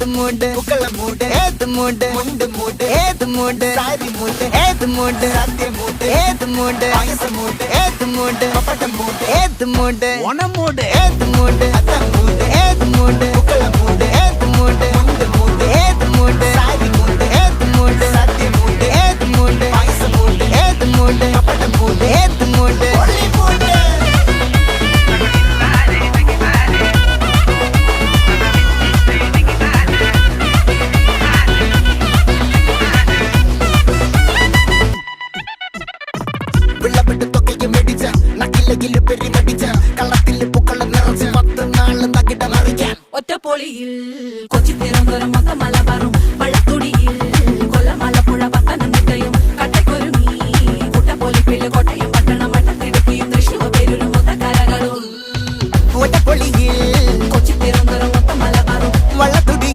ഏത് മൂട് പുക്കള മൂട് ഏത് മൂട് മുണ്ട് മൂട് ഏത് മൂട് സാരി മൂട് ഏത് മൂട് സദ്യ മൂട് ഏത് മൂട് പായസ മൂട് ഏത് മൂട് പപ്പടം മൂട് ഏത് മൂട് ഓണം മൂട് ഏത് മൂട് അത്തം മൂട് ഏത് മൂട് പുക്കള മൂട് ഏത് മൂട് മുണ്ട് മൂട് ഏത് മൂട് സാരി മൂട് ഏത് മൂട് സദ്യ മൂട് ഏത് മൂട് പായസ മൂട് ഏത് മൂട് പപ്പടം മൂട് ഏത് മൂട് ഒളി മൂട് ഒറ്റപ്പൊളിയിൽ കൊച്ചി തിരുവനന്തപുരം മൊത്തം മലബാറും